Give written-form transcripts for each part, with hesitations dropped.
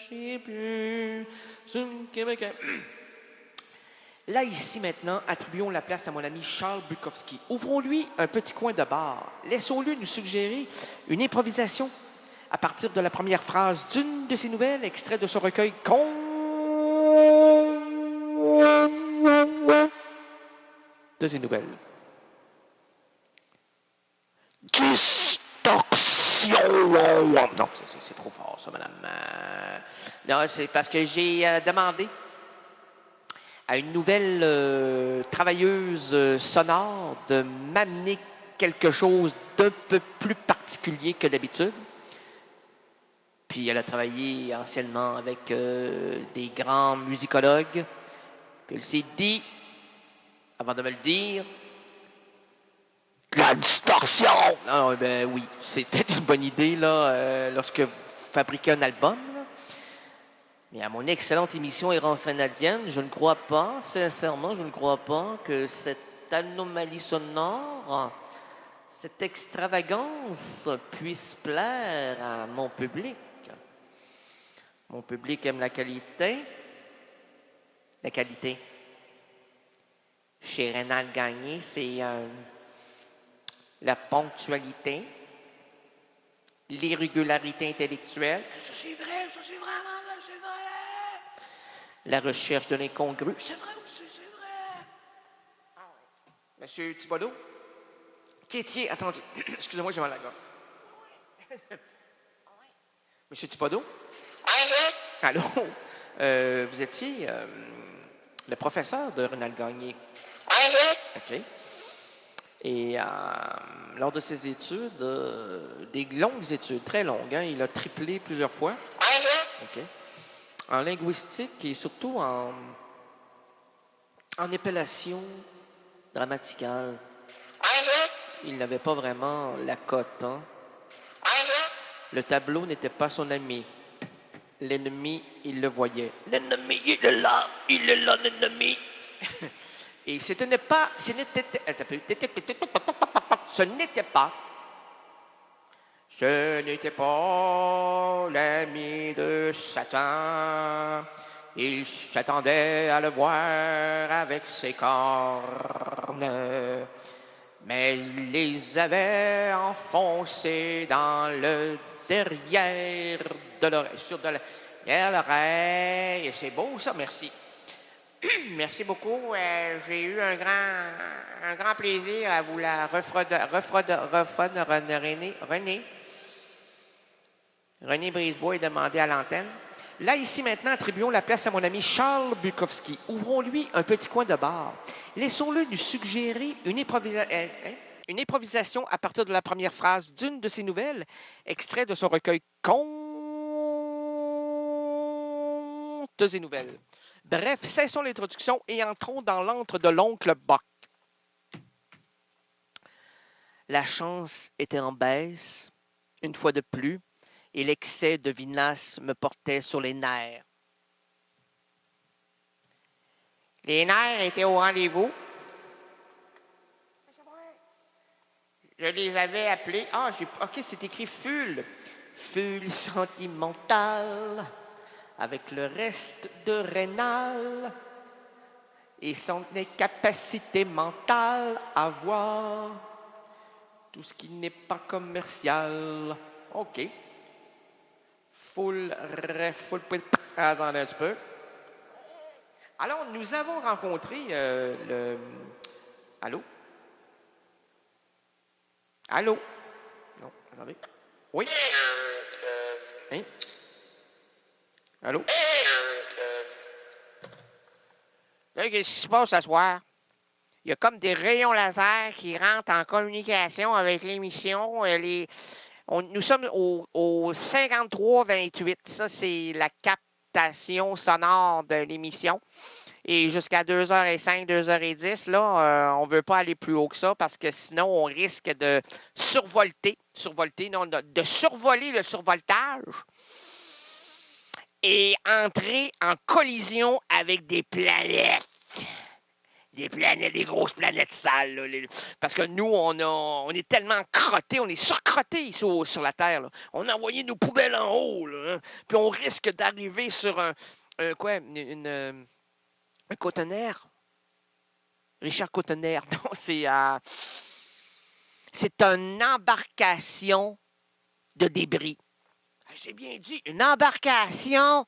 J'ai plus sur le Québec. Là, ici, maintenant, attribuons la place à mon ami Charles Bukowski. Ouvrons-lui un petit coin de bar. Laissons-le nous suggérer une improvisation à partir de la première phrase d'une de ses nouvelles, extrait de son recueil de ses nouvelles. Distorsion. Non, c'est trop fort, ça, madame. Non, c'est parce que j'ai demandé à une nouvelle travailleuse sonore de m'amener quelque chose d'un peu plus particulier que d'habitude. Puis elle a travaillé anciennement avec des grands musicologues. Puis elle s'est dit, avant de me le dire, la distorsion! Non, ben oui, c'est peut-être une bonne idée là, lorsque vous fabriquez un album. Là. Mais à mon excellente émission Errance Rénaldienne, je ne crois pas, sincèrement, je ne crois pas que cette anomalie sonore, cette extravagance puisse plaire à mon public. Mon public aime la qualité. La qualité. Chez Rénal Gagné, c'est la ponctualité, l'irrégularité intellectuelle. Ça, c'est vrai, ça, c'est vraiment, c'est vrai. La recherche de l'incongru. C'est vrai aussi, c'est vrai. Ah ouais. Monsieur Thibodeau? Quétier, attendez. Excusez-moi, j'ai mal à la gorge. Monsieur Thibodeau? Allô? Vous étiez le professeur de Rénal Gagné. OK. Et lors de ses études, des longues études, très longues, hein, il a triplé plusieurs fois. OK. En linguistique et surtout en épellation grammaticale. Il n'avait pas vraiment la cote. Hein? Le tableau n'était pas son ami. L'ennemi, il le voyait. L'ennemi, il est là, l'ennemi. Et ce n'était pas l'ami de Satan. Il s'attendait à le voir avec ses cornes, mais il les avait enfoncés dans le derrière de l'oreille, derrière l'oreille. C'est beau ça, merci. Merci beaucoup. J'ai eu un grand plaisir à vous la René Brisebois est demandé à l'antenne. Là, ici, maintenant, attribuons la place à mon ami Charles Bukowski. Ouvrons-lui un petit coin de bar. Laissons-le nous suggérer une improvisation à partir de la première phrase d'une de ses nouvelles, extrait de son recueil Contes et nouvelles. Bref, cessons l'introduction et entrons dans l'antre de l'oncle Bock. La chance était en baisse, une fois de plus, et l'excès de vinasse me portait sur les nerfs. Les nerfs étaient au rendez-vous. Je les avais appelés... OK, c'est écrit Full. Full sentimental, avec le reste de Rénal et son incapacité mentale à voir tout ce qui n'est pas commercial. OK. Full. Attendez un petit peu. Alors, nous avons rencontré le... Allô? Allô? Non, attendez. Oui? Hein? Allô? Là, qu'est-ce qui se passe ce soir? Il y a comme des rayons laser qui rentrent en communication avec l'émission. Nous sommes au 53-28. Ça, c'est la captation sonore de l'émission. Et jusqu'à 2h05, 2h10, là, on ne veut pas aller plus haut que ça parce que sinon, on risque de survoler le survoltage et entrer en collision avec des planètes. Des planètes, des grosses planètes sales. Là, parce que nous, on est tellement crottés, on est surcrottés ici sur la Terre. Là. On a envoyé nos poubelles en haut. Là, hein, puis on risque d'arriver sur un cotonnerre. Richard Cotonnerre. Non, c'est une embarcation de débris. J'ai bien dit, une embarcation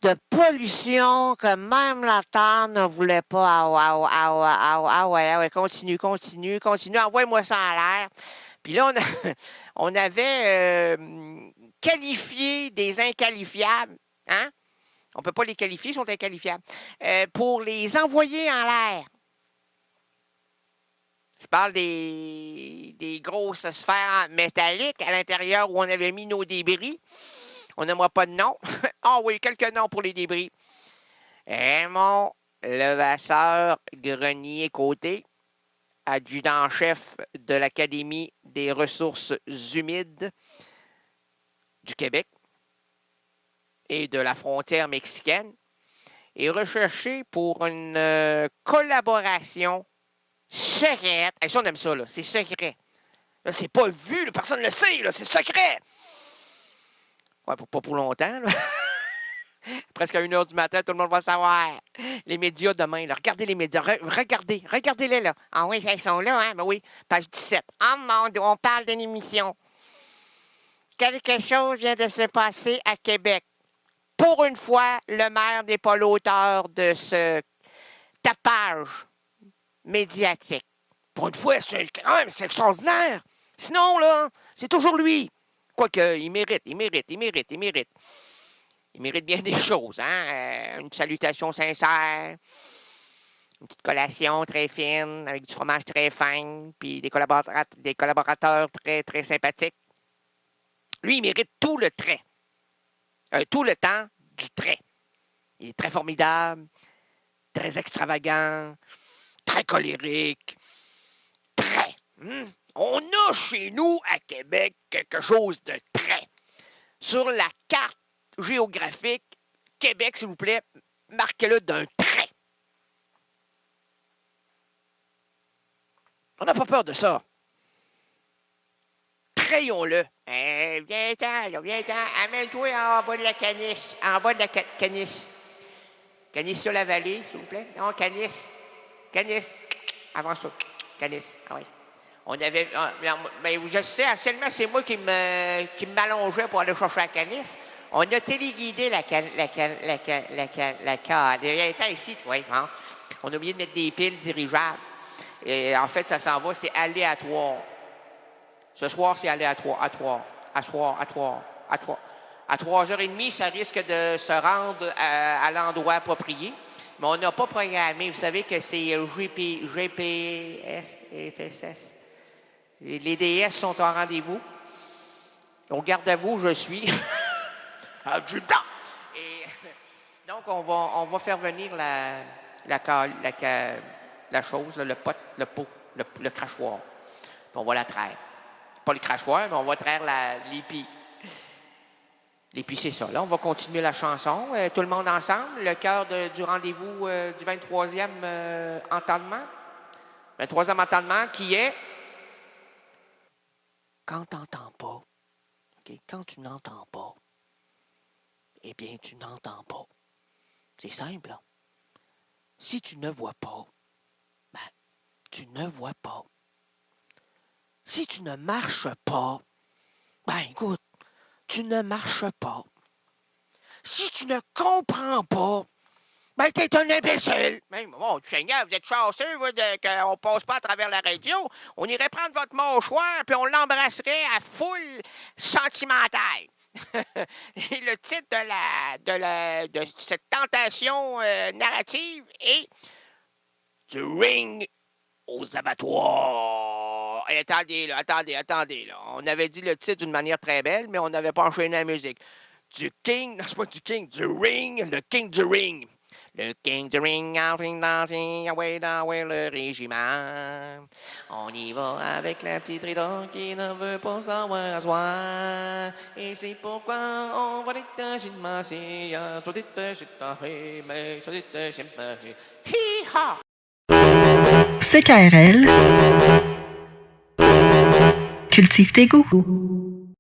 de pollution que même la Terre ne voulait pas. Ah ouais, continue, envoie-moi ça en l'air. Puis là, on avait qualifié des inqualifiables, hein? On ne peut pas les qualifier, ils sont inqualifiables, pour les envoyer en l'air. Je parle des grosses sphères métalliques à l'intérieur où on avait mis nos débris. On n'aimera pas de nom. Ah oui, quelques noms pour les débris. Raymond Levasseur Grenier-Côté, adjudant-chef de l'Académie des ressources humides du Québec et de la frontière mexicaine, est recherché pour une collaboration secrète. Et ça, on aime ça, là. C'est secret. Là, c'est pas vu, là, personne ne le sait, là. C'est secret. Ouais, pas pour longtemps, là. Presque à 1h du matin, tout le monde va le savoir. Les médias demain, là. Regardez les médias. Regardez-les, là. Ah oui, ils sont là, hein? Ben oui, page 17. Oh mon Dieu, on parle d'une émission. Quelque chose vient de se passer à Québec. Pour une fois, le maire n'est pas l'auteur de ce tapage médiatique. Pour une fois, c'est quand même extraordinaire. Sinon, là, c'est toujours lui. Quoique, il mérite. Il mérite bien des choses, hein? Une salutation sincère, une petite collation très fine, avec du fromage très fin, puis des collaborateurs très, très sympathiques. Lui, il mérite tout le trait. Tout le temps du trait. Il est très formidable, très extravagant, très colérique, très. On a chez nous, à Québec, quelque chose de très. Sur la carte géographique, Québec, s'il vous plaît, marquez-le d'un trait. On n'a pas peur de ça. Trayons-le. Viens-t'en. Amène-toi en bas de la canisse. En bas de la canisse. Canisse sur la vallée, s'il vous plaît. Non, canisse. Avance-toi. Canisse. Ah oui. On avait. Mais je sais, seulement c'est moi qui m'allongeais pour aller chercher la canisse. On a téléguidé la carte. Viens ici, oui. Hein? On a oublié de mettre des piles dirigeables. Et en fait, ça s'en va, c'est aléatoire. Ce soir, c'est aléatoire. À 3h30, ça risque de se rendre à l'endroit approprié. Mais on n'a pas programmé. Vous savez que c'est GPS, FSS. Les DS sont en rendez-vous. Au garde à vous, je suis. Adjudant! Et donc, on va faire venir la chose, là, le pot, le crachoir. Puis on va la traire. Pas le crachoir, mais on va traire l'épi. L'épi, c'est ça. Là, on va continuer la chanson. Tout le monde ensemble. Le cœur du rendez-vous du 23e entendement. 23e entendement qui est... Quand tu n'entends pas. Okay? Quand tu n'entends pas, eh bien, tu n'entends pas. C'est simple, là. Si tu ne vois pas, ben, tu ne vois pas. Si tu ne marches pas, ben, écoute, tu ne marches pas. Si tu ne comprends pas, ben, t'es un imbécile. Ben, bon, Seigneur, vous êtes chanceux qu'on ne passe pas à travers la radio. On irait prendre votre mâchoire puis on l'embrasserait à foule sentimentale. Et le titre de cette tentation narrative est Du ring aux abattoirs. Et attendez, là. On avait dit le titre d'une manière très belle, mais on n'avait pas enchaîné la musique. Du king, non, c'est pas du king, du ring, le king du ring. Le king du ring, en train de danser, ouais, le régiment. On y va avec la petite Rita qui ne veut pas savoir à soi. Et c'est pourquoi on va l'étage une masse. Hi-ha! CKRL. Cultive tes goûts.